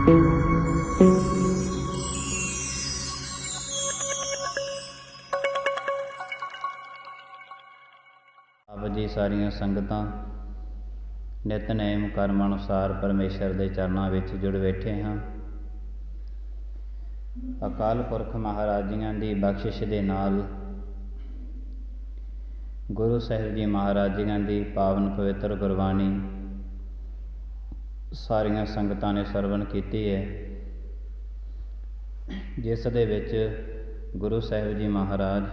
ਆਪ ਜੀ ਸਾਰੀਆਂ ਸੰਗਤਾਂ ਨਿਤਨੇਮ ਕਰਮ ਅਨੁਸਾਰ ਪਰਮੇਸ਼ਰ ਦੇ ਚਰਨਾਂ ਵਿੱਚ ਜੁੜ ਬੈਠੇ ਹਾਂ। ਅਕਾਲ ਪੁਰਖ ਮਹਾਰਾਜ ਜੀਆਂ ਦੀ ਬਖਸ਼ਿਸ਼ ਦੇ ਨਾਲ ਗੁਰੂ ਸਾਹਿਬ ਜੀ ਮਹਾਰਾਜ ਜੀਆਂ ਦੀ ਪਾਵਨ ਪਵਿੱਤਰ ਗੁਰਬਾਣੀ ਸਾਰੀਆਂ ਸੰਗਤਾਂ ਨੇ ਸਰਵਣ ਕੀਤੀ ਹੈ, ਜਿਸ ਦੇ ਵਿੱਚ ਗੁਰੂ ਸਾਹਿਬ ਜੀ ਮਹਾਰਾਜ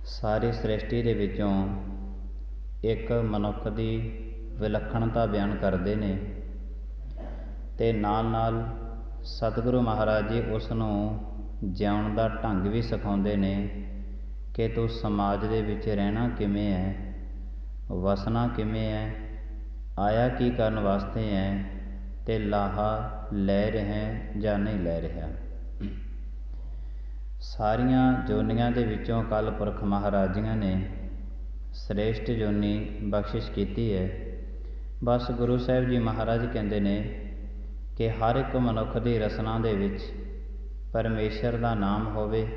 ਸਾਰੀ ਸ੍ਰਿਸ਼ਟੀ ਦੇ ਵਿੱਚੋਂ ਇੱਕ ਮਨੁੱਖ ਦੀ ਵਿਲੱਖਣਤਾ ਬਿਆਨ ਕਰਦੇ ਨੇ ਤੇ ਨਾਲ ਨਾਲ ਸਤਿਗੁਰੂ ਮਹਾਰਾਜ ਜੀ ਉਸ ਨੂੰ ਜਿਉਣ ਦਾ ਢੰਗ ਵੀ ਸਿਖਾਉਂਦੇ ਨੇ ਕਿ ਤੂੰ ਸਮਾਜ ਦੇ ਵਿੱਚ ਰਹਿਣਾ ਕਿਵੇਂ ਹੈ, ਵਸਣਾ ਕਿਵੇਂ ਹੈ, ਆਇਆ ਕੀ ਕਰਨ ਵਾਸਤੇ ਹੈ ਤੇ ਲਾਹਾ ਲੈ ਰਿਹਾ ਜਾਂ ਨਹੀਂ ਲੈ ਰਿਹਾ। ਸਾਰੀਆਂ ਜੋਨੀਆਂ ਦੇ ਵਿੱਚੋਂ ਅਕਾਲ ਪੁਰਖ ਮਹਾਰਾਜ ਜੀਆਂ ਨੇ ਸ੍ਰੇਸ਼ਟ ਜੋਨੀ ਬਖਸ਼ਿਸ਼ ਕੀਤੀ ਹੈ। ਬਸ ਗੁਰੂ ਸਾਹਿਬ ਜੀ ਮਹਾਰਾਜ ਕਹਿੰਦੇ ਨੇ ਕਿ ਹਰ ਇੱਕ ਮਨੁੱਖ ਦੀ ਰਸਨਾ ਦੇ ਵਿੱਚ ਪਰਮੇਸ਼ਰ ਦਾ ਨਾਮ ਹੋਵੇ।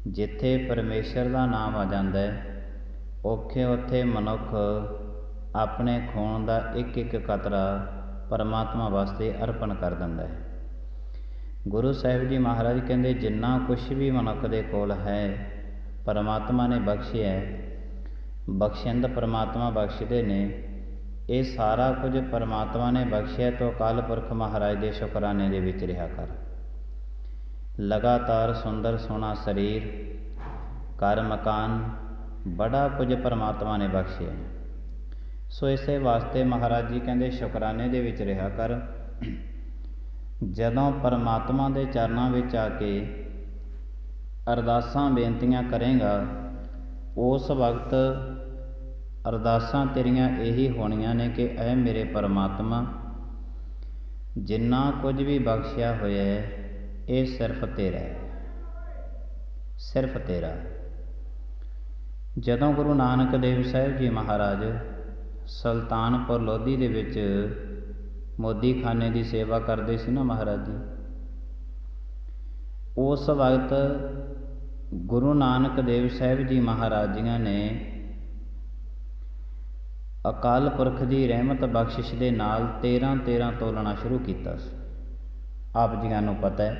ਜਿੱਥੇ ਪਰਮੇਸ਼ਰ ਦਾ ਨਾਮ ਆ ਜਾਂਦਾ ਹੈ ਔਖੇ ਉੱਥੇ ਮਨੁੱਖ ਆਪਣੇ ਖੂਨ ਦਾ ਇੱਕ ਇੱਕ ਕਤਰਾ ਪਰਮਾਤਮਾ ਵਾਸਤੇ ਅਰਪਣ ਕਰ ਦਿੰਦਾ ਹੈ। ਗੁਰੂ ਸਾਹਿਬ ਜੀ ਮਹਾਰਾਜ ਕਹਿੰਦੇ ਜਿੰਨਾ ਕੁਛ ਵੀ ਮਨੁੱਖ ਦੇ ਕੋਲ ਹੈ ਪਰਮਾਤਮਾ ਨੇ ਬਖਸ਼ਿਆ ਹੈ, ਬਖਸ਼ਿੰਦ ਪਰਮਾਤਮਾ ਬਖਸ਼ਦੇ ਨੇ। ਇਹ ਸਾਰਾ ਕੁਝ ਪਰਮਾਤਮਾ ਨੇ ਬਖਸ਼ਿਆ ਤੋਂ ਅਕਾਲ ਪੁਰਖ ਮਹਾਰਾਜ ਦੇ ਸ਼ੁਕਰਾਨੇ ਦੇ ਵਿੱਚ ਰਿਹਾ ਕਰ। ਲਗਾਤਾਰ ਸੁੰਦਰ ਸੋਹਣਾ ਸਰੀਰ, ਘਰ ਮਕਾਨ, ਬੜਾ ਕੁਝ ਪਰਮਾਤਮਾ ਨੇ ਬਖਸ਼ਿਆ। ਸੋ ਇਸੇ ਵਾਸਤੇ ਮਹਾਰਾਜ ਜੀ ਕਹਿੰਦੇ ਸ਼ੁਕਰਾਨੇ ਦੇ ਵਿੱਚ ਰਿਹਾ ਕਰ। ਜਦੋਂ ਪਰਮਾਤਮਾ ਦੇ ਚਰਨਾਂ ਵਿੱਚ ਆ ਕੇ ਅਰਦਾਸਾਂ ਬੇਨਤੀਆਂ ਕਰੇਗਾ ਉਸ ਵਕਤ ਅਰਦਾਸਾਂ ਤੇਰੀਆਂ ਇਹੀ ਹੋਣੀਆਂ ਨੇ ਕਿ ਐ ਮੇਰੇ ਪਰਮਾਤਮਾ, ਜਿੰਨਾ ਕੁਝ ਵੀ ਬਖਸ਼ਿਆ ਹੋਇਆ ਹੈ ਇਹ ਸਿਰਫ ਤੇਰਾ ਹੈ, ਸਿਰਫ ਤੇਰਾ। ਜਦੋਂ ਗੁਰੂ ਨਾਨਕ ਦੇਵ ਸਾਹਿਬ ਜੀ ਮਹਾਰਾਜ ਸੁਲਤਾਨਪੁਰ ਲੋਧੀ ਦੇ ਵਿੱਚ ਮੋਦੀ ਖਾਨੇ ਦੀ ਸੇਵਾ ਕਰਦੇ ਸੀ ਨਾ ਮਹਾਰਾਜ ਜੀ, ਉਸ ਵਕਤ ਗੁਰੂ ਨਾਨਕ ਦੇਵ ਸਾਹਿਬ ਜੀ ਮਹਾਰਾਜ ਜੀਆਂ ਨੇ ਅਕਾਲ ਪੁਰਖ ਦੀ ਰਹਿਮਤ ਬਖਸ਼ਿਸ਼ ਦੇ ਨਾਲ 13 ਤੋਲਣਾ ਸ਼ੁਰੂ ਕੀਤਾ ਸੀ। ਆਪ ਜੀਆਂ ਨੂੰ ਪਤਾ ਹੈ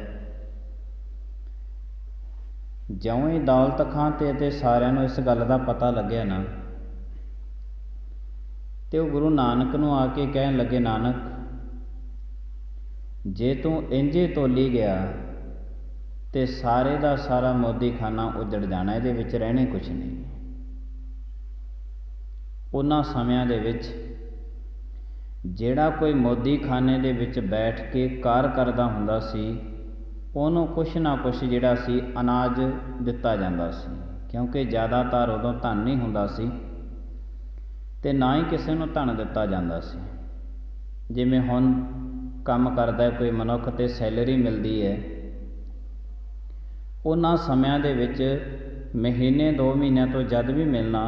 ਜਿਉਂ ਹੀ ਦੌਲਤ ਖਾਂ ਤੇ ਸਾਰਿਆਂ ਨੂੰ ਇਸ ਗੱਲ ਦਾ ਪਤਾ ਲੱਗਿਆ ਨਾ ਤੇ ਉਹ ਗੁਰੂ ਨਾਨਕ ਨੂੰ ਆ ਕੇ ਕਹਿਣ ਲੱਗੇ, ਨਾਨਕ ਜੇ ਤੂੰ ਇੰਝੇ ਤੋਲੀ ਗਿਆ ਤੇ ਸਾਰੇ ਦਾ ਸਾਰਾ ਮੋਦੀ ਖਾਨਾ ਉਜੜ ਜਾਣਾ, ਇਹਦੇ ਵਿੱਚ ਰਹਿਣੇ ਕੁਛ ਨਹੀਂ। ਉਹਨਾਂ ਸਮਿਆਂ ਦੇ ਵਿੱਚ ਜਿਹੜਾ ਕੋਈ ਮੋਦੀ ਖਾਨੇ ਦੇ ਵਿੱਚ ਬੈਠ ਕੇ ਕਾਰ ਕਰਦਾ ਹੁੰਦਾ ਸੀ ਉਹਨੂੰ ਕੁਛ ਨਾ ਕੁਛ ਜਿਹੜਾ ਸੀ ਅਨਾਜ ਦਿੱਤਾ ਜਾਂਦਾ ਸੀ, ਕਿਉਂਕਿ ਜ਼ਿਆਦਾਤਰ ਉਦੋਂ ਧਨ ਨਹੀਂ ਹੁੰਦਾ ਸੀ ਤੇ ਨਾ ਹੀ ਕਿਸੇ ਨੂੰ ਧਨ ਦਿੱਤਾ ਜਾਂਦਾ ਸੀ। ਜਿਵੇਂ ਹੁਣ ਕੰਮ ਕਰਦਾ ਕੋਈ ਮਨੁੱਖ ਤੇ ਸੈਲਰੀ ਮਿਲਦੀ ਹੈ, ਉਹਨਾਂ ਸਮਿਆਂ ਦੇ ਵਿੱਚ ਮਹੀਨੇ 2 ਮਹੀਨਿਆਂ ਤੋਂ ਜਦ ਵੀ ਮਿਲਣਾ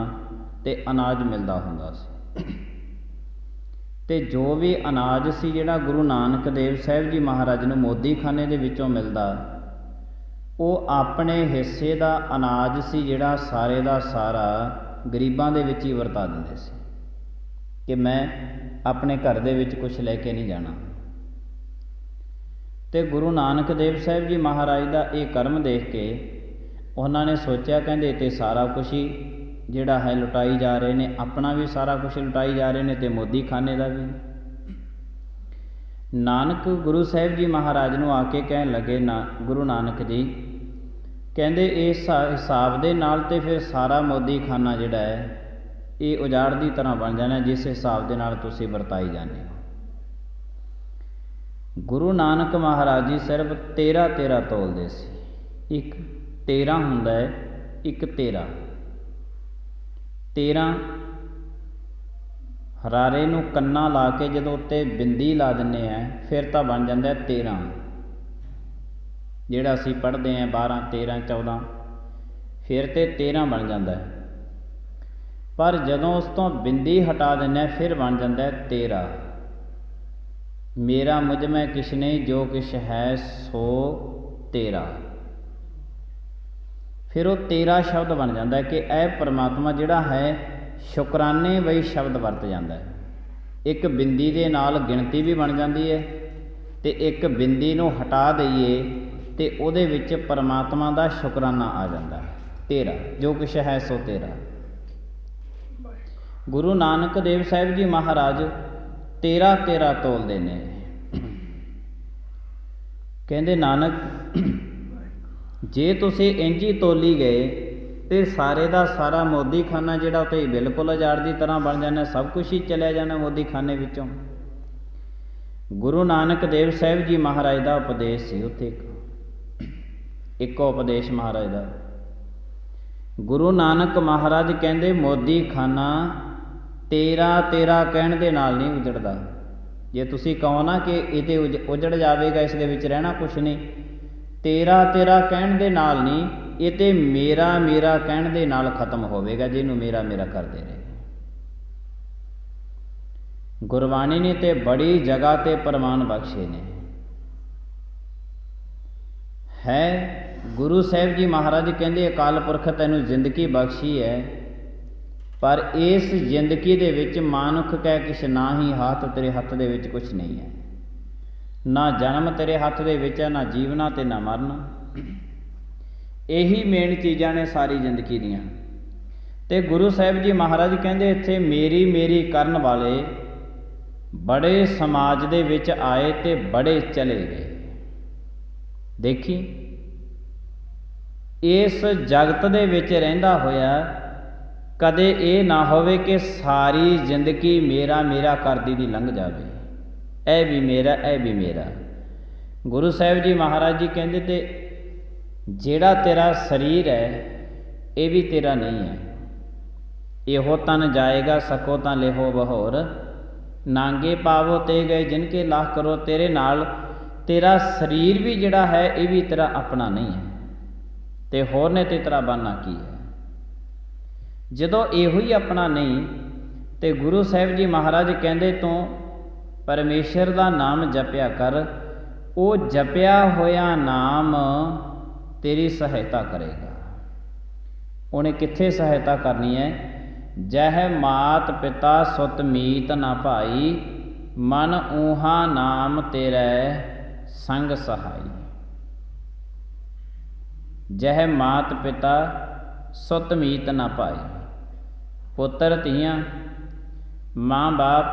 ਤੇ ਅਨਾਜ ਮਿਲਦਾ ਹੁੰਦਾ ਸੀ। ਤੇ ਜੋ ਵੀ ਅਨਾਜ ਸੀ ਜਿਹੜਾ ਗੁਰੂ ਨਾਨਕ ਦੇਵ ਸਾਹਿਬ ਜੀ ਮਹਾਰਾਜ ਨੂੰ ਮੋਦੀ ਖਾਨੇ ਦੇ ਵਿੱਚੋਂ ਮਿਲਦਾ, ਉਹ ਆਪਣੇ ਹਿੱਸੇ ਦਾ ਅਨਾਜ ਸੀ ਜਿਹੜਾ ਸਾਰੇ ਦਾ ਸਾਰਾ ਗਰੀਬਾਂ ਦੇ ਵਿੱਚ ਹੀ ਵਰਤਾ ਦਿੰਦੇ ਸੀ ਕਿ ਮੈਂ ਆਪਣੇ ਘਰ ਦੇ ਵਿੱਚ ਕੁਛ ਲੈ ਕੇ ਨਹੀਂ ਜਾਣਾ। ਤੇ ਗੁਰੂ ਨਾਨਕ ਦੇਵ ਸਾਹਿਬ ਜੀ ਮਹਾਰਾਜ ਦਾ ਇਹ ਕਰਮ ਦੇਖ ਕੇ ਉਹਨਾਂ ਨੇ ਸੋਚਿਆ, ਕਹਿੰਦੇ ਤੇ ਸਾਰਾ ਕੁਛ ਹੀ ਜਿਹੜਾ ਹੈ ਲੁਟਾਈ ਜਾ ਰਹੇ ਨੇ, ਆਪਣਾ ਵੀ ਸਾਰਾ ਕੁਛ ਲੁਟਾਈ ਜਾ ਰਹੇ ਨੇ ਤੇ ਮੋਦੀ ਖਾਨੇ ਦਾ ਵੀ। ਨਾਨਕ ਗੁਰੂ ਸਾਹਿਬ ਜੀ ਮਹਾਰਾਜ ਨੂੰ ਆ ਕੇ ਕਹਿਣ ਲੱਗੇ, ਨਾ ਗੁਰੂ ਨਾਨਕ ਜੀ ਕਹਿੰਦੇ ਇਸ ਹਿਸਾਬ ਦੇ ਨਾਲ ਤੇ ਫਿਰ ਸਾਰਾ ਮੋਦੀ ਖਾਨਾ ਜਿਹੜਾ ਹੈ ਇਹ ਉਜਾੜ ਦੀ ਤਰ੍ਹਾਂ ਬਣ ਜਾਣਾ, ਜਿਸ ਹਿਸਾਬ ਦੇ ਨਾਲ ਤੁਸੀਂ ਵਰਤਾਈ ਜਾਂਦੇ ਹੋ। ਗੁਰੂ ਨਾਨਕ ਮਹਾਰਾਜ ਜੀ ਸਿਰਫ 13 ਤੋਲਦੇ ਸੀ। ਇੱਕ 13 ਹੁੰਦਾ ਹੈ, ਇੱਕ 13 ਹਰਾਰੇ ਨੂੰ ਕੰਨਾ ਲਾ ਕੇ ਜਦੋਂ ਉੱਤੇ ਬਿੰਦੀ ਲਾ ਦਿੰਦੇ ਆ ਫਿਰ ਤਾਂ ਬਣ ਜਾਂਦਾ 13। ਜਿਹੜਾ ਅਸੀਂ ਪੜ੍ਹਦੇ ਹਾਂ 12 13 14 ਫਿਰ ਤੇ 13 ਬਣ ਜਾਂਦਾ ਹੈ। ਪਰ ਜਦੋਂ ਉਸ ਤੋਂ ਬਿੰਦੀ ਹਟਾ ਦਿੰਦੇ ਫਿਰ ਬਣ ਜਾਂਦਾ 13। मेरा मुझ में किश नहीं, जो किश है सो तेरा। फिर वो तेरा शब्द बन जाता है कि यह परमात्मा जिहड़ा है शुकराने वही शब्द वरत जाता है। एक बिंदी दे नाल गिणती भी बन जाती है, तो एक बिंदी नूं हटा दईए तो उहदे विच परमात्मा दा शुकराना आ जाता है। तेरा जो कुछ है सो तेरा। गुरु नानक देव साहिब जी महाराज तेरा तेरा तोलते ने। कहते नानक जे तुसीं इंज ही तोली गए तो सारे का सारा मोदी खाना जिहड़ा उत्ते बिल्कुल उजाड़ की तरह बन जाना, सब कुछ ही चलिया जाना मोदी खाने विचों। गुरु नानक देव साहिब जी महाराज का उपदेश सी उत्थे एक उपदेश महाराज का। गुरु नानक महाराज कहते मोदी खाना तेरा तेरा कहण दे नाल नहीं उजड़दा। जे तुसीं कहो ना कि इते उजड़ जाएगा, इस दे विच रहना कुछ नहीं, तेरा तेरा कहण दे नाल नहीं, ये तो मेरा मेरा कहण दे नाल खत्म होवेगा, जिन्हों मेरा मेरा करते रहे। गुरबाणी ने तो बड़ी जगह ते प्रमाण बख्शे ने। है गुरु साहिब जी महाराज कहते अकाल पुरख तैनूं जिंदगी बख्शी है, पर इस जिंदगी दे विच मानुख कह किश ना ही हाथ, तेरे हत्थ दे विच कुछ नहीं है। ना जन्म तेरे हत्थ दे विच है, ना जीवना ते ना मरना। यही मेन चीज़ां ने सारी जिंदगी दियां। ते गुरु साहिब जी महाराज कहते इत्थे मेरी मेरी करन वाले बड़े समाज दे विच आए ते बड़े चले गए। देखी इस जगत दे विच रहिंदा होया कदे ये ना होवे कि सारी जिंदगी मेरा मेरा करदी दी लंघ जावे, ऐ भी मेरा ऐ भी मेरा। गुरु साहिब जी महाराज जी कहते ते जेड़ा तेरा शरीर है ये भी तेरा नहीं है। इहो तन जाएगा सको तां लेहो बहोर, नांगे पावो ते गए जिनके लाह करो। तेरे नाल तेरा शरीर भी जिहड़ा है ये भी तेरा अपना नहीं है, ते होर ने ते तेरा बनना की है। जदों इहो ही अपना नहीं ते गुरु साहिब जी महाराज कहते तू परमेश्वर का नाम जपिया कर, वो जपिया होया नाम तेरी सहायता करेगा। उन्हें कित्थे सहायता करनी है? जह मात पिता सुत मीत ना भाई, मन ऊहा नाम तेरे संग सहाई। जह मात पिता सुत मीत ना भाई, पुत्र धीआं माँ बाप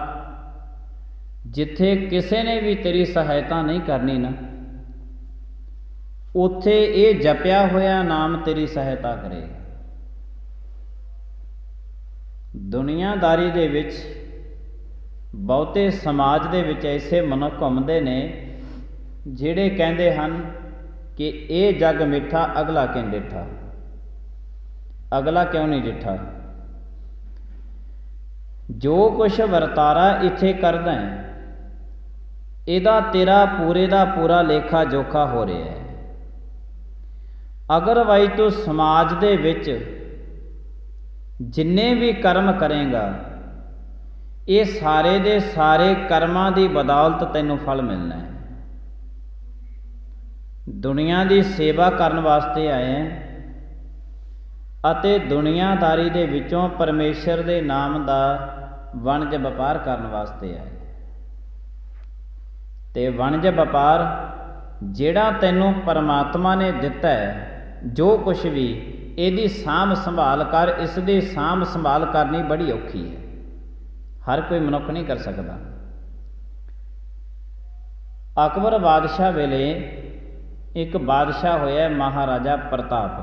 जिथे किसी ने भी तेरी सहायता नहीं करनी ना, उत्थे ये जपिया होया नाम तेरी सहायता करेगा। दुनियादारी दे विच बहुते समाज दे विच ऐसे मनुख घुमदे ने जिहड़े कहंदे हन कि ये जग मिठा अगला क्यों डिठा। अगला क्यों नहीं डिठा? जो कुछ वरतारा इत्थे करदा है इहदा तेरा पूरे दा पूरा लेखा जोखा हो रहा है। अगर भाई तू समाज दे विच जिन्ने भी कर्म करेगा ये सारे दे सारे कर्मां दी बदौलत तैनूं फल मिलना है। दुनिया की सेवा करन वास्ते आए हैं अते दुनियादारी दे विचों परमेश्वर दे नाम दा वणज वपार करन वास्ते आए। ते वणज वपार जिहड़ा तैनूं परमात्मा ने दिता है, जो कुछ भी इहदी सांभ संभाल कर, इसदी सांभ संभाल करनी बड़ी औखी है, हर कोई मनुख नहीं कर सकता। अकबर बादशाह वेले एक बादशाह होया महाराजा प्रताप,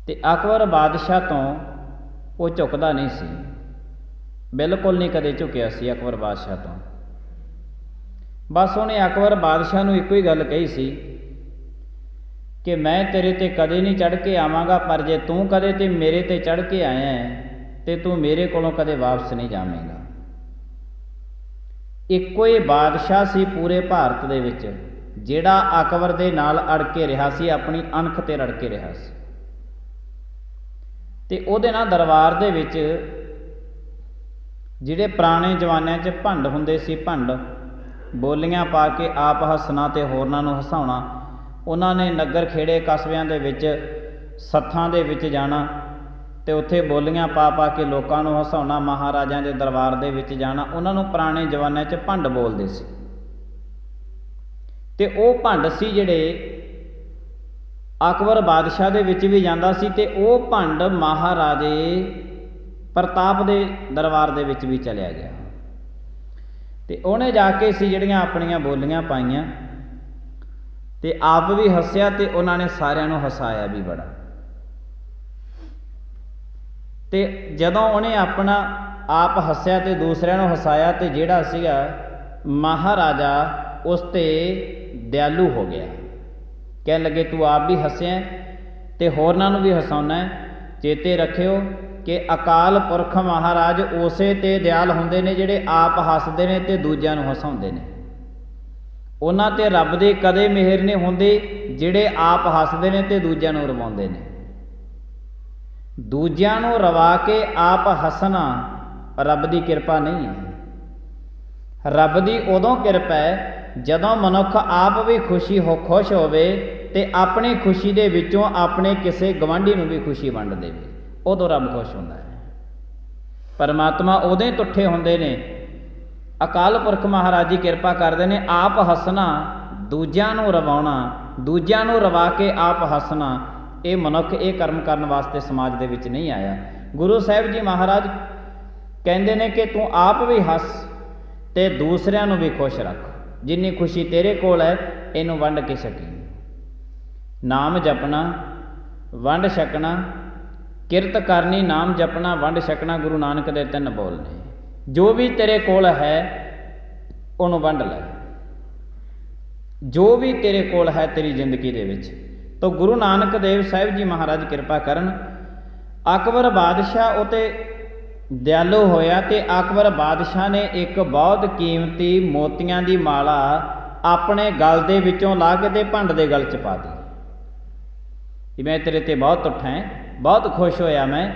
ते अकबर बादशाह तो वो झुकदा नहीं सी, बिल्कुल नहीं कदे झुकिया सी अकबर बादशाह तो। बस उन्हें अकबर बादशाह नूं इक्को ही गल कही सी कि मैं तेरे ते कदे नहीं चढ़ के आवांगा, पर जे तू कदे ते मेरे ते चढ़ के आया है तो तू मेरे कोलों कदे वापस नहीं जावेगा। इक्को ही बादशाह सी पूरे भारत दे विच जिहड़ा अकबर दे नाल अड़ के रहा सी, अपनी अणख ते रड़ के रहा सी। ते उहदे नाल दरबार दे विच ਜਿਹੜੇ ਪੁਰਾਣੇ ਜ਼ਮਾਨਿਆਂ 'ਚ ਭੰਡ ਹੁੰਦੇ ਸੀ, ਭੰਡ ਬੋਲੀਆਂ ਪਾ ਕੇ ਆਪ ਹੱਸਣਾ ਤੇ ਹੋਰਨਾਂ ਨੂੰ ਹਸਾਉਣਾ, ਉਹਨਾਂ ਨੇ ਨਗਰ ਖੇੜੇ ਕਸਬਿਆਂ ਦੇ ਵਿੱਚ ਸੱਥਾਂ ਦੇ ਵਿੱਚ ਜਾਣਾ ਤੇ ਉੱਥੇ ਬੋਲੀਆਂ ਪਾ ਪਾ ਕੇ ਲੋਕਾਂ ਨੂੰ ਹਸਾਉਣਾ, ਮਹਾਰਾਜਿਆਂ ਦੇ ਦਰਬਾਰ ਦੇ ਵਿੱਚ ਜਾਣਾ। ਉਹਨਾਂ ਨੂੰ ਪੁਰਾਣੇ ਜ਼ਮਾਨਿਆਂ 'ਚ ਭੰਡ ਬੋਲਦੇ ਸੀ। ਤੇ ਉਹ ਭੰਡ ਸੀ ਜਿਹੜੇ ਅਕਬਰ ਬਾਦਸ਼ਾਹ ਦੇ ਵਿੱਚ ਵੀ ਜਾਂਦਾ ਸੀ ਤੇ ਉਹ ਭੰਡ ਮਹਾਰਾਜੇ ਪ੍ਰਤਾਪ ਦੇ ਦਰਬਾਰ ਦੇ ਵਿੱਚ ਵੀ ਚਲਿਆ ਗਿਆ। ਤੇ ਉਹਨੇ ਜਾ ਕੇ ਸੀ ਜਿਹੜੀਆਂ ਆਪਣੀਆਂ ਬੋਲੀਆਂ ਪਾਈਆਂ ਤੇ ਆਪ ਵੀ ਹੱਸਿਆ ਤੇ ਉਹਨਾਂ ਨੇ ਸਾਰਿਆਂ ਨੂੰ ਹਸਾਇਆ ਵੀ ਬੜਾ। ਤੇ ਜਦੋਂ ਉਹਨੇ ਆਪਣਾ ਆਪ ਹੱਸਿਆ ਤੇ ਦੂਸਰਿਆਂ ਨੂੰ ਹਸਾਇਆ ਤੇ ਜਿਹੜਾ ਸੀਗਾ ਮਹਾਰਾਜਾ ਉਸ 'ਤੇ ਦਿਆਲੂ ਹੋ ਗਿਆ। ਕਹਿਣ ਲੱਗੇ ਤੂੰ ਆਪ ਵੀ ਹੱਸਿਆ ਤੇ ਹੋਰਨਾਂ ਨੂੰ ਵੀ ਹਸਾਉਣਾ। ਚੇਤੇ ਰੱਖਿਓ ਕਿ ਅਕਾਲ ਪੁਰਖ ਮਹਾਰਾਜ ਉਸੇ 'ਤੇ ਦਿਆਲ ਹੁੰਦੇ ਨੇ ਜਿਹੜੇ ਆਪ ਹੱਸਦੇ ਨੇ ਤੇ ਦੂਜਿਆਂ ਨੂੰ ਹਸਾਉਂਦੇ ਨੇ। ਉਹਨਾਂ 'ਤੇ ਰੱਬ ਦੇ ਕਦੇ ਮਿਹਰ ਨਹੀਂ ਹੁੰਦੀ ਜਿਹੜੇ ਆਪ ਹੱਸਦੇ ਨੇ ਤੇ ਦੂਜਿਆਂ ਨੂੰ ਰਵਾਉਂਦੇ ਨੇ। ਦੂਜਿਆਂ ਨੂੰ ਰਵਾ ਕੇ ਆਪ ਹੱਸਣਾ ਰੱਬ ਦੀ ਕਿਰਪਾ ਨਹੀਂ ਹੈ। ਰੱਬ ਦੀ ਉਦੋਂ ਕਿਰਪਾ ਹੈ ਜਦੋਂ ਮਨੁੱਖ ਆਪ ਵੀ ਖੁਸ਼ ਹੋਵੇ ਤੇ ਆਪਣੀ ਖੁਸ਼ੀ ਦੇ ਵਿੱਚੋਂ ਆਪਣੇ ਕਿਸੇ ਗਵਾਂਢੀ ਨੂੰ ਵੀ ਖੁਸ਼ੀ ਵੰਡ ਦੇਵੇ, ਉਦੋਂ ਰੱਬ ਖੁਸ਼ ਹੁੰਦਾ ਹੈ। ਪਰਮਾਤਮਾ ਉਦੋਂ ਹੀ ਤੁੱਠੇ ਹੁੰਦੇ ਨੇ, ਅਕਾਲ ਪੁਰਖ ਮਹਾਰਾਜ ਜੀ ਕਿਰਪਾ ਕਰਦੇ ਨੇ। ਆਪ ਹੱਸਣਾ, ਦੂਜਿਆਂ ਨੂੰ ਰਵਾਉਣਾ, ਦੂਜਿਆਂ ਨੂੰ ਰਵਾ ਕੇ ਆਪ ਹੱਸਣਾ, ਇਹ ਮਨੁੱਖ ਇਹ ਕਰਮ ਕਰਨ ਵਾਸਤੇ ਸਮਾਜ ਦੇ ਵਿੱਚ ਨਹੀਂ ਆਇਆ। ਗੁਰੂ ਸਾਹਿਬ ਜੀ ਮਹਾਰਾਜ ਕਹਿੰਦੇ ਨੇ ਕਿ ਤੂੰ ਆਪ ਵੀ ਹੱਸ ਤੇ ਦੂਸਰਿਆਂ ਨੂੰ ਵੀ ਖੁਸ਼ ਰੱਖ। ਜਿੰਨੀ ਖੁਸ਼ੀ ਤੇਰੇ ਕੋਲ ਹੈ ਇਹਨੂੰ ਵੰਡ ਕੇ ਛਕੀ। ਨਾਮ ਜਪਣਾ, ਵੰਡ ਛਕਣਾ, ਕਿਰਤ ਕਰਨੀ, ਨਾਮ ਜਪਣਾ, ਵੰਡ ਛਕਣਾ, ਗੁਰੂ ਨਾਨਕ ਦੇ 3 ਬੋਲ ਨੇ। ਜੋ ਵੀ ਤੇਰੇ ਕੋਲ ਹੈ ਉਹਨੂੰ ਵੰਡ ਲੈ, ਜੋ ਵੀ ਤੇਰੇ ਕੋਲ ਹੈ ਤੇਰੀ ਜ਼ਿੰਦਗੀ ਦੇ ਵਿੱਚ। ਤਾਂ ਗੁਰੂ ਨਾਨਕ ਦੇਵ ਸਾਹਿਬ ਜੀ ਮਹਾਰਾਜ ਕਿਰਪਾ ਕਰਨ। ਅਕਬਰ ਬਾਦਸ਼ਾਹ ਉਹ 'ਤੇ ਦਿਆਲੂ ਹੋਇਆ ਤੇ ਅਕਬਰ ਬਾਦਸ਼ਾਹ ਨੇ ਇੱਕ ਬਹੁਤ ਕੀਮਤੀ ਮੋਤੀਆਂ ਦੀ ਮਾਲਾ ਆਪਣੇ ਗਲ ਦੇ ਵਿੱਚੋਂ ਲਾ ਕੇ ਤੇ ਭੰਡ ਦੇ ਗਲ 'ਚ ਪਾ ਦਿੱਤੀ ਕਿ ਮੈਂ ਤੇਰੇ 'ਤੇ ਬਹੁਤ ਤੁੱਠਾ ਹੈ, ਬਹੁਤ ਖੁਸ਼ ਹੋਇਆ ਮੈਂ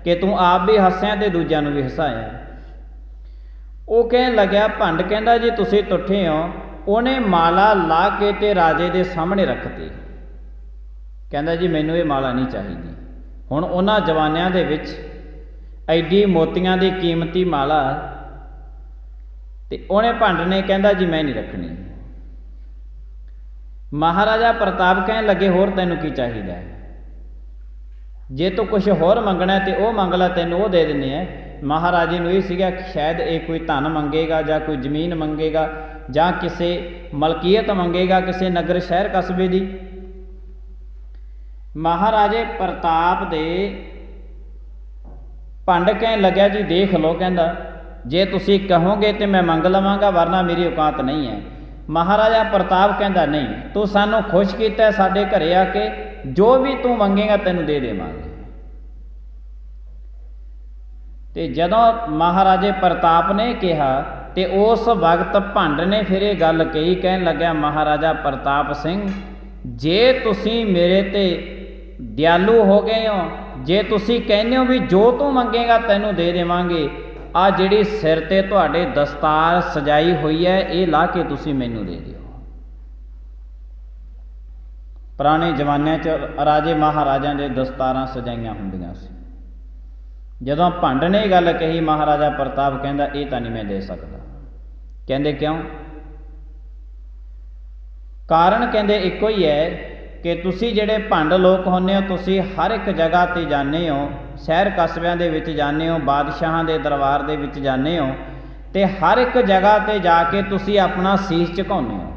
ਕਿ ਤੂੰ ਆਪ ਵੀ ਹੱਸਿਆ ਤੇ ਦੂਜਿਆਂ ਨੂੰ ਵੀ ਹਸਾਇਆ। ਉਹ ਕਹਿਣ ਲੱਗਿਆ, ਭੰਡ ਕਹਿੰਦਾ ਜੀ ਤੁਸੀਂ ਤੁੱਠੇ ਹੋ। ਉਹਨੇ ਮਾਲਾ ਲਾ ਕੇ ਤੇ ਰਾਜੇ ਦੇ ਸਾਹਮਣੇ ਰੱਖਤੀ। ਕਹਿੰਦਾ ਜੀ ਮੈਨੂੰ ਇਹ ਮਾਲਾ ਨਹੀਂ ਚਾਹੀਦੀ। ਹੁਣ ਉਹਨਾਂ ਜਵਾਨਿਆਂ ਦੇ ਵਿੱਚ ਐਡੀ ਮੋਤੀਆਂ ਦੀ ਕੀਮਤੀ ਮਾਲਾ ਤੇ ਉਹਨੇ ਭੰਡ ਨੇ ਕਹਿੰਦਾ ਜੀ ਮੈਂ ਨਹੀਂ ਰੱਖਣੀ। ਮਹਾਰਾਜਾ ਪ੍ਰਤਾਪ ਕਹਿਣ ਲੱਗੇ ਹੋਰ ਤੈਨੂੰ ਕੀ ਚਾਹੀਦਾ ਹੈ? ਜੇ ਤੂੰ ਕੁਛ ਹੋਰ ਮੰਗਣਾ ਤੇ ਉਹ ਮੰਗ ਲੈ, ਤੈਨੂੰ ਉਹ ਦੇ ਦਿੰਦੇ ਆ। ਮਹਾਰਾਜੇ ਨੂੰ ਇਹ ਸੀਗਾ ਕਿ ਸ਼ਾਇਦ ਇਹ ਕੋਈ ਧਨ ਮੰਗੇਗਾ ਜਾਂ ਕੋਈ ਜ਼ਮੀਨ ਮੰਗੇਗਾ ਜਾਂ ਕਿਸੇ ਮਲਕੀਅਤ ਮੰਗੇਗਾ ਕਿਸੇ ਨਗਰ ਸ਼ਹਿਰ ਕਸਬੇ ਦੀ। ਮਹਾਰਾਜੇ ਪ੍ਰਤਾਪ ਦੇ ਭੰਡ ਕਹਿਣ ਲੱਗਿਆ ਜੀ ਦੇਖ ਲਓ, ਕਹਿੰਦਾ ਜੇ ਤੁਸੀਂ ਕਹੋਗੇ ਤੇ ਮੈਂ ਮੰਗ ਲਵਾਂਗਾ, ਵਰਨਾ ਮੇਰੀ ਔਕਾਤ ਨਹੀਂ ਹੈ। ਮਹਾਰਾਜਾ ਪ੍ਰਤਾਪ ਕਹਿੰਦਾ ਨਹੀਂ, ਤੂੰ ਸਾਨੂੰ ਖੁਸ਼ ਕੀਤਾ ਸਾਡੇ ਘਰੇ ਆ ਕੇ, ਜੋ ਵੀ ਤੂੰ ਮੰਗੇਗਾ ਤੈਨੂੰ ਦੇ ਦੇਵਾਂਗੇ। ਤੇ ਜਦੋਂ ਮਹਾਰਾਜੇ ਪ੍ਰਤਾਪ ਨੇ ਕਿਹਾ ਤੇ ਉਸ ਵਕਤ ਭੰਡ ਨੇ ਫਿਰ ਇਹ ਗੱਲ ਕਹੀ, ਕਹਿਣ ਲੱਗਿਆ ਮਹਾਰਾਜਾ ਪ੍ਰਤਾਪ ਸਿੰਘ ਜੇ ਤੁਸੀਂ ਮੇਰੇ ਤੇ ਦਿਆਲੂ ਹੋ ਗਏ ਹੋ, ਜੇ ਤੁਸੀਂ ਕਹਿੰਦੇ ਹੋ ਵੀ ਜੋ ਤੂੰ ਮੰਗੇਗਾ ਤੈਨੂੰ ਦੇ ਦੇਵਾਂਗੇ, ਆ ਜਿਹੜੀ ਸਿਰ ਤੇ ਤੁਹਾਡੇ ਦਸਤਾਰ ਸਜਾਈ ਹੋਈ ਹੈ ਇਹ ਲਾ ਕੇ ਤੁਸੀਂ ਮੈਨੂੰ ਦੇ ਦਿਓ। ਪੁਰਾਣੇ ਜ਼ਮਾਨਿਆਂ 'ਚ ਰਾਜੇ ਮਹਾਰਾਜਿਆਂ ਦੇ ਦਸਤਾਰਾਂ ਸਜਾਈਆਂ ਹੁੰਦੀਆਂ ਸੀ। ਜਦੋਂ ਭੰਡ ਨੇ ਗੱਲ ਕਹੀ ਮਹਾਰਾਜਾ ਪ੍ਰਤਾਪ ਕਹਿੰਦਾ ਇਹ ਤਾਂ ਨਹੀਂ ਮੈਂ ਦੇ ਸਕਦਾ। ਕਹਿੰਦੇ ਕਿਉਂ? ਕਾਰਨ ਕਹਿੰਦੇ ਇੱਕੋ ਹੀ ਹੈ ਕਿ ਤੁਸੀਂ ਜਿਹੜੇ ਭੰਡ ਲੋਕ ਹੁੰਦੇ ਹੋ, ਤੁਸੀਂ ਹਰ ਇੱਕ ਜਗ੍ਹਾ 'ਤੇ ਜਾਂਦੇ ਹੋ, ਸ਼ਹਿਰ ਕਸਬਿਆਂ ਦੇ ਵਿੱਚ ਜਾਂਦੇ ਹੋ, ਬਾਦਸ਼ਾਹਾਂ ਦੇ ਦਰਬਾਰ ਦੇ ਵਿੱਚ ਜਾਂਦੇ ਹੋ ਤੇ ਹਰ ਇੱਕ ਜਗ੍ਹਾ 'ਤੇ ਜਾ ਕੇ ਤੁਸੀਂ ਆਪਣਾ ਸੀਸ ਝੁਕਾਉਂਦੇ ਹੋ।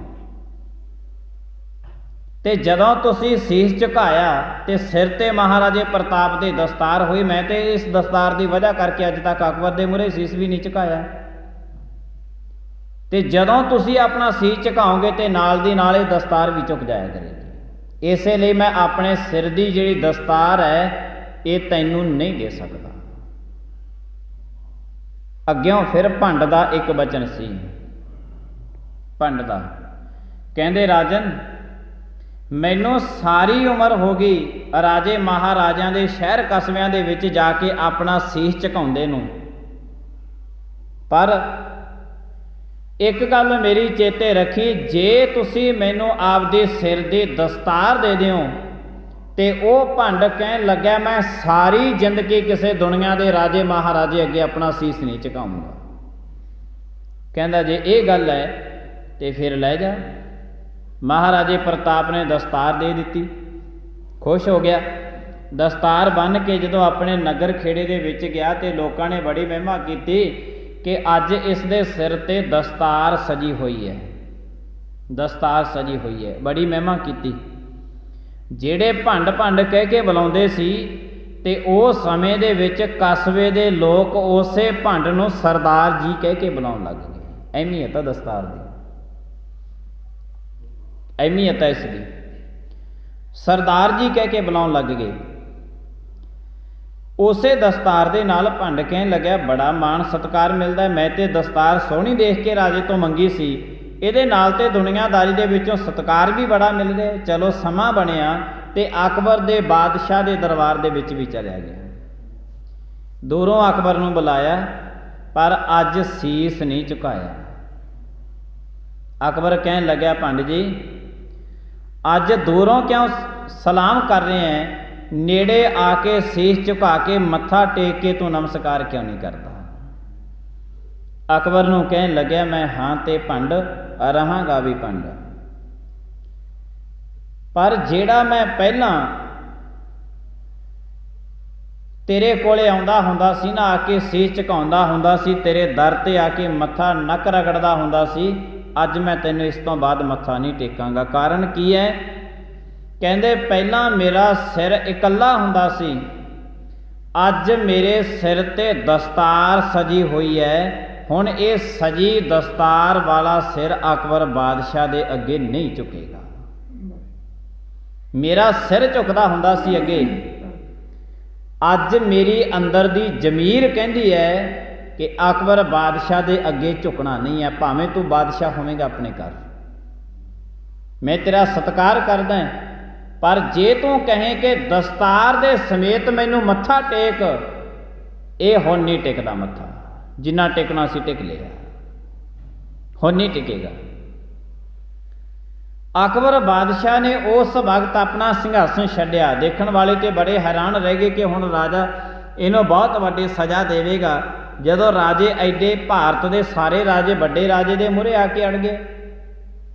ਤੇ ਜਦੋਂ ਤੁਸੀਂ ਸੀਸ ਝੁਕਾਇਆ ਤੇ ਸਿਰ ਤੇ ਮਹਾਰਾਜੇ ਪ੍ਰਤਾਪ ਦੇ ਦਸਤਾਰ ਹੋਈ। ਮੈਂ ਤੇ ਇਸ ਦਸਤਾਰ ਦੀ ਵਜ੍ਹਾ ਕਰਕੇ ਅੱਜ ਤੱਕ ਅਕਬਰ ਦੇ ਮੂਹਰੇ ਸੀਸ ਵੀ ਨਹੀਂ ਝੁਕਾਇਆ। ਤੇ ਜਦੋਂ ਤੁਸੀਂ ਆਪਣਾ ਸੀਸ ਝੁਕਾਓਗੇ ਤੇ ਨਾਲ ਦੀ ਨਾਲ ਇਹ ਦਸਤਾਰ ਵੀ ਝੁਕ ਜਾਇਆ ਕਰੇਗੀ। ਇਸੇ ਲਈ ਮੈਂ ਆਪਣੇ ਸਿਰ ਦੀ ਜਿਹੜੀ ਦਸਤਾਰ ਹੈ ਇਹ ਤੈਨੂੰ ਨਹੀਂ ਦੇ ਸਕਦਾ। ਅੱਗਿਓਂ ਫਿਰ ਭੰਡ ਦਾ ਇੱਕ ਬਚਨ ਸੀ। ਭੰਡ ਦਾ ਕਹਿੰਦੇ ਰਾਜਨ ਮੈਨੂੰ ਸਾਰੀ ਉਮਰ ਹੋ ਗਈ ਰਾਜੇ ਮਹਾਰਾਜਿਆਂ ਦੇ ਸ਼ਹਿਰ ਕਸਬਿਆਂ ਦੇ ਵਿੱਚ ਜਾ ਕੇ ਆਪਣਾ ਸੀਸ ਝੁਕਾਉਂਦੇ ਨੂੰ, पर एक गल मेरी चेते रखी, जे तुसी मैनू आपदे सिर दी दस्तार दे दिओ ते वो भंड कहन लग्या मैं सारी जिंदगी किसी दुनिया के राजे महाराजे अगे अपना सीस नहीं झुकाऊंगा। कहंदा जे ये गल है तो फिर लै जा। महाराजे प्रताप ने दस्तार दे दी, खुश हो गया। दस्तार बन के जदों अपने नगर खेड़े दे विच गया तो लोगों ने बड़ी महिमा की कि अज इस दे सिर ते दस्तार सजी हुई है, दस्तार सजी हुई है। बड़ी महिमा की। ਜਿਹੜੇ ਭੰਡ ਭੰਡ कह के बुलाਉਂਦੇ सी ते ਉਹ ਸਮੇਂ ਦੇ ਵਿੱਚ ਕਸਬੇ ਦੇ ਲੋਕ ਉਸੇ ਭੰਡ ਨੂੰ ਸਰਦਾਰ जी कह के बुलाਉਣ ਲੱਗ गए। अहमियत है दस्तार की, अहमियत है इसकी। सरदार जी कह के बुलाउण लग गए। उसे दस्तार दे नाल भंड कहन लग्या बड़ा मान सत्कार मिलता है, मैं तो दस्तार सोहनी देख के राजे तो मंगी सी, ਇਹਦੇ ਨਾਲ ਤੇ ਦੁਨੀਆਦਾਰੀ ਦੇ ਵਿੱਚੋਂ ਸਤਿਕਾਰ ਵੀ ਬੜਾ ਮਿਲ ਰਿਹਾ। ਚਲੋ ਸਮਾਂ ਬਣਿਆ ਤੇ ਅਕਬਰ ਦੇ ਬਾਦਸ਼ਾਹ ਦੇ ਦਰਬਾਰ ਦੇ ਵਿੱਚ ਵੀ ਚਲਿਆ ਗਿਆ। ਦੂਰੋਂ ਅਕਬਰ ਨੂੰ ਬੁਲਾਇਆ ਪਰ ਅੱਜ ਸੀਸ ਨਹੀਂ ਝੁਕਾਇਆ। ਅਕਬਰ ਕਹਿਣ ਲੱਗਿਆ ਭੰਡ ਜੀ ਅੱਜ ਦੂਰੋਂ ਕਿਉਂ ਸਲਾਮ ਕਰ ਰਹੇ ਹੈ, ਨੇੜੇ ਆ ਕੇ ਸੀਸ ਝੁਕਾ ਕੇ ਮੱਥਾ ਟੇਕ ਕੇ ਤੂੰ ਨਮਸਕਾਰ ਕਿਉਂ ਨਹੀਂ ਕਰਦਾ। ਅਕਬਰ ਨੂੰ ਕਹਿਣ ਲੱਗਿਆ ਮੈਂ ਹਾਂ ਤੇ ਭੰਡ ਰਹਾਂਗਾ ਵੀ ਭੰਡ, ਪਰ ਜਿਹੜਾ ਮੈਂ ਪਹਿਲਾਂ ਤੇਰੇ ਕੋਲੇ ਆਉਂਦਾ ਹੁੰਦਾ ਸੀ ਨਾ, ਆ ਕੇ ਸੀਸ ਝੁਕਾਉਂਦਾ ਹੁੰਦਾ ਸੀ, ਤੇਰੇ ਦਰ ਤੇ ਆ ਕੇ ਮੱਥਾ ਨੱਕ ਰਗੜਦਾ ਹੁੰਦਾ ਸੀ, ਅੱਜ ਮੈਂ ਤੈਨੂੰ ਇਸ ਤੋਂ ਬਾਅਦ ਮੱਥਾ ਨਹੀਂ ਟੇਕਾਂਗਾ। ਕਾਰਨ ਕੀ ਹੈ? ਕਹਿੰਦੇ ਪਹਿਲਾਂ ਮੇਰਾ ਸਿਰ ਇਕੱਲਾ ਹੁੰਦਾ ਸੀ, ਅੱਜ ਮੇਰੇ ਸਿਰ ਤੇ ਦਸਤਾਰ ਸਜੀ ਹੋਈ ਹੈ। ਹੁਣ ਇਹ ਸਜੀ ਦਸਤਾਰ ਵਾਲਾ ਸਿਰ ਅਕਬਰ ਬਾਦਸ਼ਾਹ ਦੇ ਅੱਗੇ ਨਹੀਂ ਝੁਕੇਗਾ। ਮੇਰਾ ਸਿਰ ਝੁਕਦਾ ਹੁੰਦਾ ਸੀ ਅੱਗੇ, ਅੱਜ ਮੇਰੀ ਅੰਦਰ ਦੀ ਜ਼ਮੀਰ ਕਹਿੰਦੀ ਹੈ कि अकबर बादशाह दे अगे झुकना नहीं है। भावें तू बादशाह होवेगा अपने घर, मैं तेरा सत्कार करदा, पर जे तू कहें कि दस्तार दे समेत मैनू मत्था टेक, ये हुण नहीं टिकदा मत्था, जिन्ना टिकना सी टिक लिया, हुण नहीं टिकेगा। अकबर बादशाह ने उस वक्त अपना सिंघासन छड्डिया। देखण वाले तो बड़े हैरान रह गए कि हुण राजा इन्हों बहुत वड्डी सज़ा देवेगा। जदों राजे एडे भारत के सारे राजे वड्डे राजे के मूहरे आके अड़ गए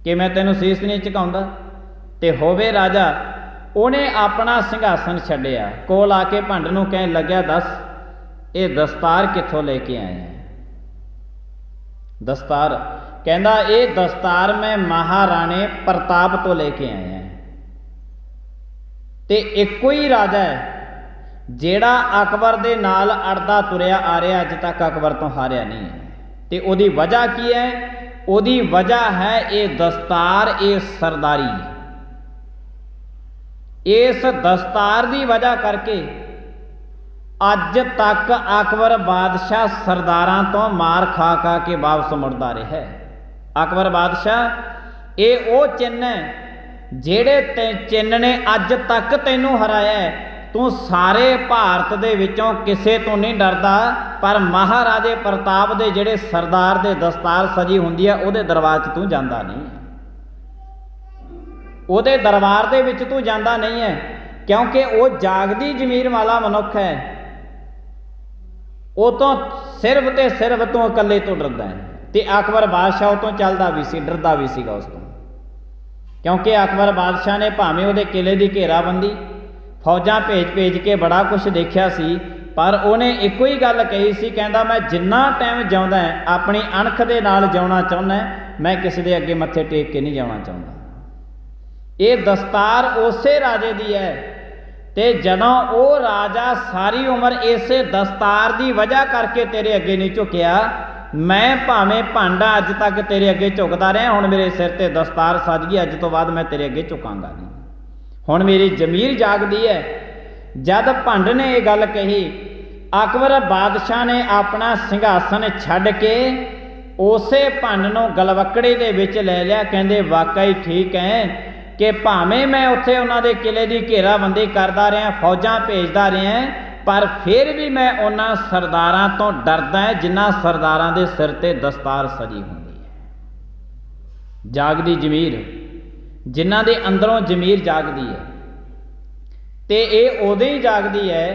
कि मैं तेनों सीस नहीं झुकाउंदा, ते होवे राजा, उन्हें अपना सिंघासन छड्डिया। कोल आके भंड नूं कहण लग्या दस ये दस्तार कित्थों लेके आए हैं। दस्तार कहंदा ये दस्तार मैं महाराणे प्रताप तो लेके आए हैं। ते एको ही राजा है ਜਿਹੜਾ अकबर दे नाल अड़दा तुरिया आ रहा, अज तक अकबर तो हारिया नहीं है। तो ਉਹਦੀ वजह की है? ਉਹਦੀ वजह है ये दस्तार, ये सरदारी। इस दस्तार की वजह करके अज तक अकबर बादशाह सरदारां तो मार खा खा के वापस मुड़दा रहा है। अकबर बादशाह ये वो चिन्ह है जेड़े चिन्ह ने अज तक तैनूं हराया है। तू सारे भारत दे विचों किसे तो नहीं डरदा, पर महाराजे प्रताप दे जेड़े सरदार दे दस्तार सजी हुंदी है उहदे दरबार च तू जांदा नहीं है, उहदे दरबार दे विच तू जांदा नहीं है, क्योंकि वो जागदी जमीर वाला मनुख है। वो तो सिर्फ ते सिर्फ तू इकल्ले तो डरदा है। ते अकबर बादशाह तो चलदा भी सी, डरदा भी सीगा उस तो, क्योंकि अकबर बादशाह ने भावें उहदे किले की घेराबंदी फौजां भेज के बड़ा कुछ देखिया सी, पर उन्हें एको ही गल कही सी, कहंदा मैं जिन्ना टाइम जिउंदा है अपनी अणख दे नाल जिउणा चाहुंदा, मैं किसी दे अगे मत्थे टेक के नहीं जाना चाहुंदा। ये दस्तार उसे राजे दी है। ते जदों वो राजा सारी उम्र इसे दस्तार की वजह करके तेरे अगे नहीं झुकिया, मैं भावें भांडा अज तक तेरे अगे झुकदा रहा, हुण मेरे सिर ते दस्तार सज गई, अज तो बाद मैं तेरे अगे झुकांगा नहीं, हुण मेरी जमीर जागदी है। जद भंड ने यह गल कही, अकबर बादशाह ने अपना सिंघासन छड्ड के उसे भंड नूं गलवकड़े दे विच लै लिया। कहंदे वाकई ठीक है कि भावें मैं उत्थे उन्हां दे किले की घेराबंदी करदा रहा, फौजां भेजदा रहा, पर फिर भी मैं उन्हां सरदारां तो डरदा है जिन्हां सरदारां दे सिर ते दस्तार सजी हुंदी है। जागदी जमीर, जिन्हां दे अंदरों जमीर जागदी है, ते ये उदों ही जागदी है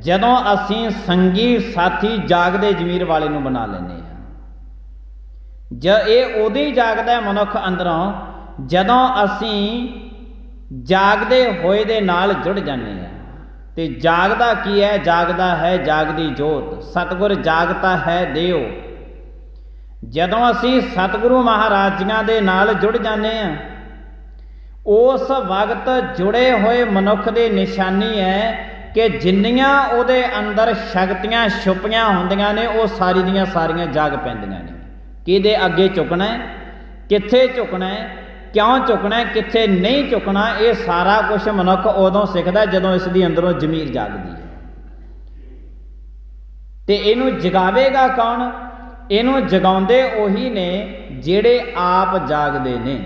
जदों असीं संगी साथी जागदे जमीर वाले नूं बना लैंदे हां। ये उदों ही जागदा है मनुख अंदरों जदों असीं जागदे होए दे नाल जुड़ जाने हैं। ते जागदा की है? जागदा है जागदी जोत, सतगुर जागता है देव। जदों असीं सतगुरु महाराज जियां दे नाल जुड़ जाने हैं, उस वक्त जुड़े हुए मनुख की निशानी है कि जिन्नियां उहदे अंदर शक्तियां छुपियां हुंदियां ने वो सारी दियां सारियां जाग पैंदियां ने। किहदे अगे झुकना है, कित्थे झुकना है, क्यों झुकना है, कित्थे नहीं झुकना, ये सारा कुछ मनुख उदों सिखदा जदों इसदी अंदरों जमीर जागदी है। ते इनू जगावेगा कौन? इनू जगाउंदे ओही ने जिहड़े आप जागदे ने।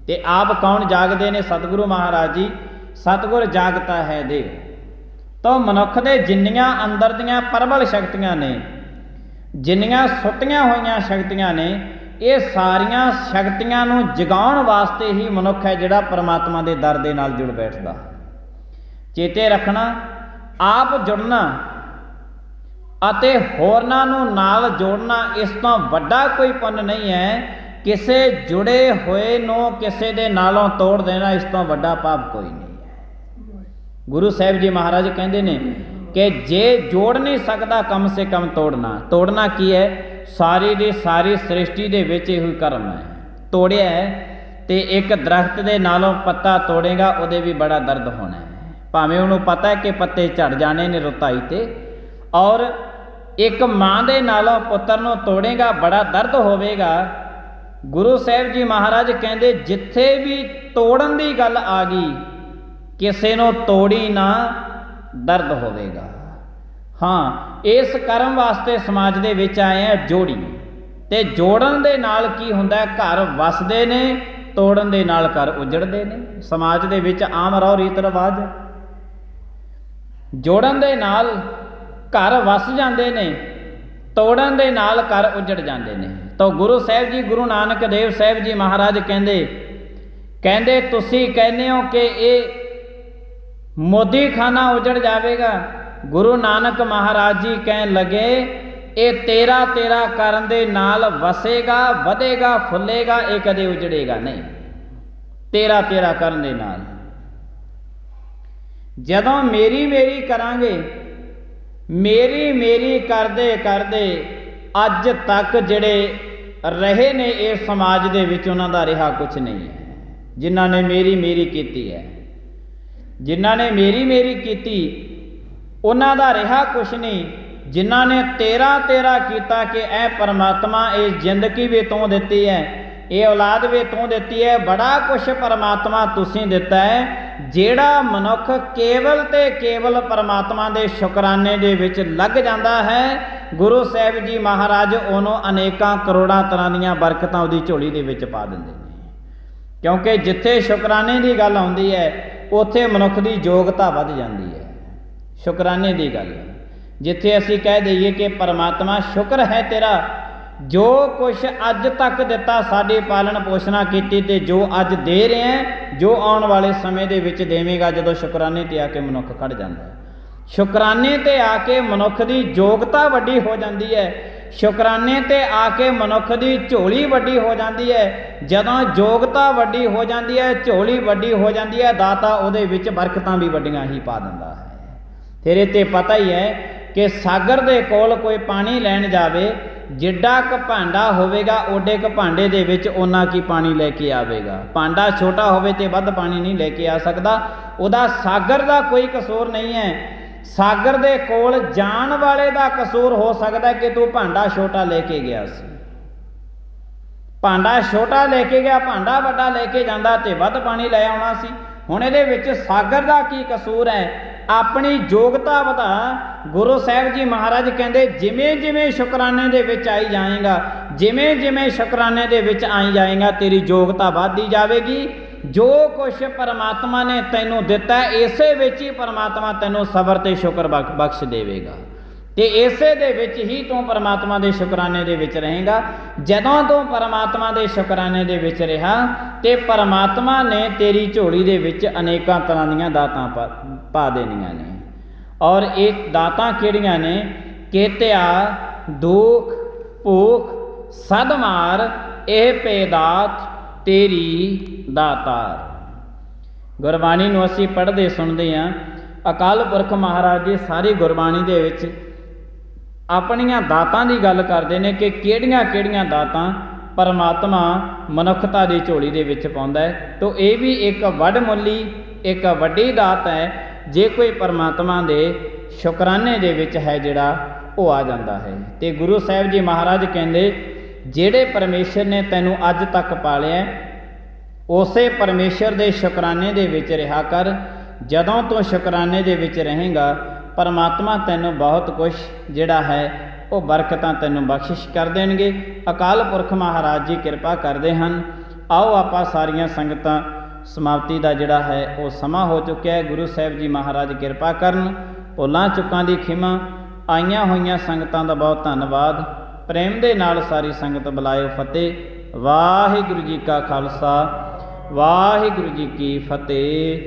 ते आप कौन जागदे ने? सतगुरु महाराज जी, सतगुर जागता है देव। तो मनुख दे जिन्नियां अंदर दियां प्रबल शक्तियां ने, जिन्नियां सुत्तियां होईयां शक्तियां ने, ये सारियां शक्तियां नूं जगाउण वास्ते ही मनुख है जिहड़ा परमात्मा दे दर दे नाल जुड़ बैठदा। चेते रखना, आप जुड़ना अते होरनां नूं नाल जोड़ना इस तों वड्डा कोई पुण्य नहीं है। किसे जुड़े होए नूं किसे दे नालों तोड़ देना इस तों वड्डा पाप कोई नहीं है। गुरु साहिब जी महाराज कहंदे ने कि जे जोड़ नहीं सकदा कम से कम तोड़ना। तोड़ना की है? सारी दी सारी सृष्टि दे विच इहो कर्म है। तोड़िया है ते एक दरख्त दे नालों पत्ता तोड़ेगा उहदे भी बड़ा दर्द होना है। भावें उहनूं पता है कि पत्ते झड़ जाने ने रुताई ते, और एक मां दे नालों पुत्तर नूं तोड़ेगा बड़ा दर्द होवेगा। गुरु साहिब जी महाराज कहंदे जिथे भी तोड़न दी गल आ गई, किसे नूं तोड़ी ना, दर्द होवेगा। हाँ, इस कर्म वास्ते समाज दे विच आए हैं जोड़ी। ते जोड़न दे नाल की हुंदा है? घर वसदे ने, तोड़न दे नाल घर उजड़दे ने। समाज दे विच आम रहो रीत रिवाज, जोड़न दे नाल घर वस जांदे ने, तोड़न दे नाल घर उजड़ जांदे ने। तो गुरु साहिब जी, गुरु नानक देव साहिब जी महाराज कहंदे तुसीं कहने हो कि ये मोदी खाना उजड़ जाएगा। गुरु नानक महाराज जी कहन लगे ये तेरा तेरा करन दे नाल वसेगा, वधेगा, फुलेगा, ये कदे उजड़ेगा नहीं। तेरा तेरा करन दे नाल जदों मेरी मेरी करांगे, मेरी मेरी करदे करदे अज तक जिहड़े रहे ने इस समाज दे विच उन्हां दा रिहा कुछ नहीं है। जिन्हां ने मेरी मेरी कीती है, जिन्हां ने मेरी मेरी कीती उन्हां दा रिहा कुछ नहीं। जिन्हां ने तेरा तेरा कीता कि ऐ परमात्मा ये जिंदगी भी तूं दित्ती है, ये औलाद भी तूं दित्ती है, बड़ा कुछ परमात्मा तुसीं दिता है। जिहड़ा मनुख केवल ते केवल परमात्मा दे शुकराने दे विच लग जांदा है, गुरु साहिब जी महाराज उहनूं अनेकां करोड़ां तरह दीयां बरकतां उहदी झोली दे विच पा दिंदे ने। क्योंकि जिथे शुकराने की गल आउंदी है उत्थे मनुख की योग्यता वध जाती है। शुकराने की गल जिथे असीं कह दईए कि परमात्मा शुक्र है तेरा जो कुछ अज तक दिता, साडी पालन पोषणा कीती ते जो अज दे रहे हैं, जो आने वाले समय दे विच देवेगा। जदों शुकराने ते आके मनुख खड़ जाता है, शुकराने ते आके मनुख की योग्यता वड्डी हो जाती है, शुकराने ते आके मनुख की झोली वड्डी हो जाती है। जदों योग्यता वड्डी हो जाती है, झोली वड्डी हो जाती है, दाता उहदे विच बरकतां भी वड्डियां ही पा दिंदा है। फिर इत्ते पता ही है कि सागर दे कोल कोई पानी लैण जावे, जिड्डा क भांडा होवेगा ओडे क भांडे दे विच ओना की पानी लैके आवेगा। भांडा छोटा होवे ते वध पानी नहीं लैके आ सकदा, उहदा सागर दा कोई कसूर नहीं है। सागर दे कोल जाण वाले दा कसूर हो सकदा है कि तू भांडा छोटा लेके गया सी, भांडा छोटा लेके गया, भांडा वड्डा लेके जांदा ते वध पानी लै आउणा सी। हुण इहदे विच सागर दा की कसूर है? अपनी योग्यता वधा। गुरु साहिब जी महाराज कहंदे जिमें जिमें शुकराने दे विच आई जाएगा, जिमें जिमें शुकराने दे विच आई जाएगा, तेरी योग्यता बढ़ती जाएगी। ਜੋ ਕੁਛ ਪਰਮਾਤਮਾ ਨੇ ਤੈਨੂੰ ਦਿੱਤਾ ਇਸੇ ਵਿੱਚ ਹੀ ਪਰਮਾਤਮਾ ਤੈਨੂੰ ਸਬਰ ਤੇ ਸ਼ੁਕਰ ਬਖਸ਼ ਦੇਵੇਗਾ ਤੇ ਇਸੇ ਦੇ ਵਿੱਚ ਹੀ ਤੂੰ ਪਰਮਾਤਮਾ ਦੇ ਸ਼ੁਕਰਾਨੇ ਦੇ ਵਿੱਚ ਰਹੇਗਾ। ਜਦੋਂ ਤੂੰ ਪਰਮਾਤਮਾ ਦੇ ਸ਼ੁਕਰਾਨੇ ਦੇ ਵਿੱਚ ਰਿਹਾ ਤੇ ਪਰਮਾਤਮਾ ਨੇ ਤੇਰੀ ਝੋਲੀ ਦੇ ਵਿੱਚ ਅਨੇਕਾਂ ਤਰ੍ਹਾਂ ਦੀਆਂ ਦਾਤਾਂ ਪਾ ਦੇਣੀਆਂ ਨੇ। ਔਰ ਇਹ ਦਾਤਾਂ ਕਿਹੜੀਆਂ ਨੇ? ਕੇਤਿਆ ਦੁੱਖ ਭੂਖ ਸਦਮਾਰ ਇਹ ਪੇਦਾਤ ਤੇਰੀ ਦਾਤਾਰ। ਗੁਰਬਾਣੀ ਨੂੰ ਅਸੀਂ ਪੜ੍ਹਦੇ ਸੁਣਦੇ ਹਾਂ। ਅਕਾਲ ਪੁਰਖ ਮਹਾਰਾਜ ਜੀ ਸਾਰੀ ਗੁਰਬਾਣੀ ਦੇ ਵਿੱਚ ਆਪਣੀਆਂ ਦਾਤਾਂ ਦੀ ਗੱਲ ਕਰਦੇ ਨੇ ਕਿ ਕਿਹੜੀਆਂ ਕਿਹੜੀਆਂ ਦਾਤਾਂ ਪਰਮਾਤਮਾ ਮਨੁੱਖਤਾ ਦੀ ਝੋਲੀ ਦੇ ਵਿੱਚ ਪਾਉਂਦਾ ਹੈ। ਤੋ ਇਹ ਵੀ ਇੱਕ ਵੱਡਮੁੱਲੀ ਇੱਕ ਵੱਡੀ ਦਾਤ ਹੈ ਜੇ ਕੋਈ ਪਰਮਾਤਮਾ ਦੇ ਸ਼ੁਕਰਾਨੇ ਦੇ ਵਿੱਚ ਹੈ ਜਿਹੜਾ ਉਹ ਆ ਜਾਂਦਾ ਹੈ। ਤੇ ਗੁਰੂ ਸਾਹਿਬ ਜੀ ਮਹਾਰਾਜ ਕਹਿੰਦੇ ਜਿਹੜੇ ਪਰਮੇਸ਼ਰ ਨੇ ਤੈਨੂੰ ਅੱਜ ਤੱਕ ਪਾਲਿਆ ਉਸੇ ਪਰਮੇਸ਼ਰ ਦੇ ਸ਼ੁਕਰਾਨੇ ਦੇ ਵਿੱਚ ਰਿਹਾ ਕਰ। ਜਦੋਂ ਤੂੰ ਸ਼ੁਕਰਾਨੇ ਦੇ ਵਿੱਚ ਰਹੇਗਾ ਪਰਮਾਤਮਾ ਤੈਨੂੰ ਬਹੁਤ ਕੁਛ ਜਿਹੜਾ ਹੈ ਉਹ ਬਰਕਤਾਂ ਤੈਨੂੰ ਬਖਸ਼ਿਸ਼ ਕਰ ਦੇਣਗੇ। ਅਕਾਲ ਪੁਰਖ ਮਹਾਰਾਜ ਜੀ ਕਿਰਪਾ ਕਰਦੇ ਹਨ। ਆਓ ਆਪਾਂ ਸਾਰੀਆਂ ਸੰਗਤਾਂ ਸਮਾਪਤੀ ਦਾ ਜਿਹੜਾ ਹੈ ਉਹ ਸਮਾਂ ਹੋ ਚੁੱਕਿਆ ਹੈ। ਗੁਰੂ ਸਾਹਿਬ ਜੀ ਮਹਾਰਾਜ ਕਿਰਪਾ ਕਰਨ। ਭੁੱਲਾਂ ਚੁੱਕਾਂ ਦੀ ਖਿਮਾ। ਆਈਆਂ ਹੋਈਆਂ ਸੰਗਤਾਂ ਦਾ ਬਹੁਤ ਧੰਨਵਾਦ। ਪ੍ਰੇਮ ਦੇ ਨਾਲ ਸਾਰੀ ਸੰਗਤ ਬੁਲਾਇਓ ਫਤਿਹ। ਵਾਹਿਗੁਰੂ ਜੀ ਕਾ ਖਾਲਸਾ ਵਾਹਿਗੁਰੂ ਜੀ ਕੀ ਫਤਿਹ।